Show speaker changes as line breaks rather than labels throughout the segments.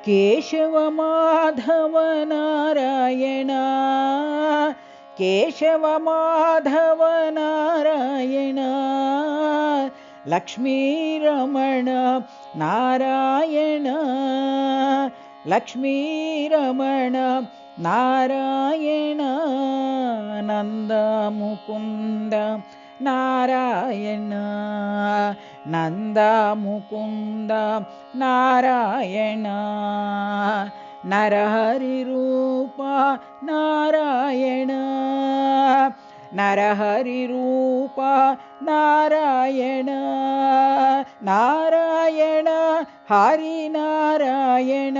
ಕೇಶವ ಮಾಧವ ನಾರಾಯಣ ಕೇಶವ ಮಾಧವ ನಾರಾಯಣ ಲಕ್ಷ್ಮೀರಮಣ ನಾರಾಯಣ ಲಕ್ಷ್ಮೀರಮಣ ನಾರಾಯಣ ನಂದ ಮುಕುಂದ ನಾರಾಯಣ ನಂದ ಮುಕುಂದ ನಾರಾಯಣ ನರಹರಿ ರೂಪ ನಾರಾಯಣ ನರಹರಿ ರೂಪ ನಾರಾಯಣ ನಾರಾಯಣ ಹರಿನಾರಾಯಣ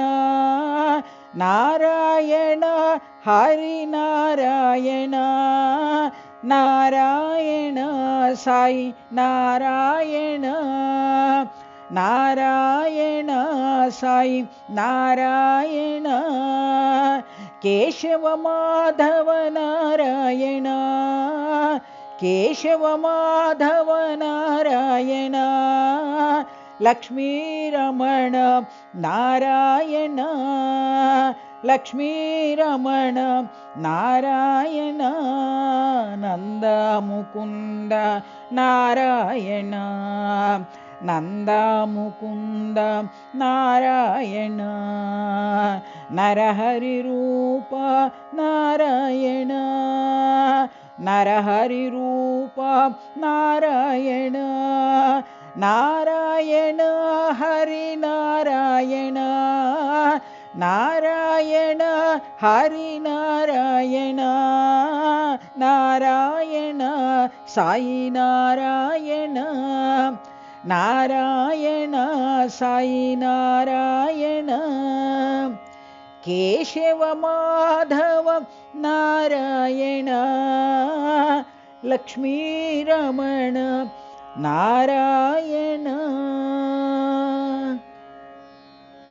ನಾರಾಯಣ ಹರಿನಾರಾಯಣ ನಾರಾಯಣ ಸಾಯಿ ನಾರಾಯಣ ನಾರಾಯಣ ಸಾಯಿ ನಾರಾಯಣ ಕೇಶವ ಮಾಧವ ನಾರಾಯಣ ಕೇಶವ ಮಾಧವ ನಾರಾಯಣ ಲಕ್ಷ್ಮೀರಮಣ ನಾರಾಯಣ ಲಕ್ಷ್ಮೀರಮಣ ನಾರಾಯಣ ನಂದ ಮುಕುಂದ ನಾರಾಯಣ ನಂದ ಮುಕುಂದ ನಾರಾಯಣ ನರಹರಿ ರೂಪ ನಾರಾಯಣ ನರಹರಿ ರೂಪ ನಾರಾಯಣ ನಾರಾಯಣ ಹರಿನಾರಾಯಣ ನಾರಾಯಣ ಹರಿನಾರಾಯಣ ನಾರಾಯಣ ಸಾಯಿ ನಾರಾಯಣ ನಾರಾಯಣ ಸಾಯಿ ನಾರಾಯಣ ಕೇಶವ ಮಾಧವ ನಾರಾಯಣ ಲಕ್ಷ್ಮೀರಮಣ ನಾರಾಯಣ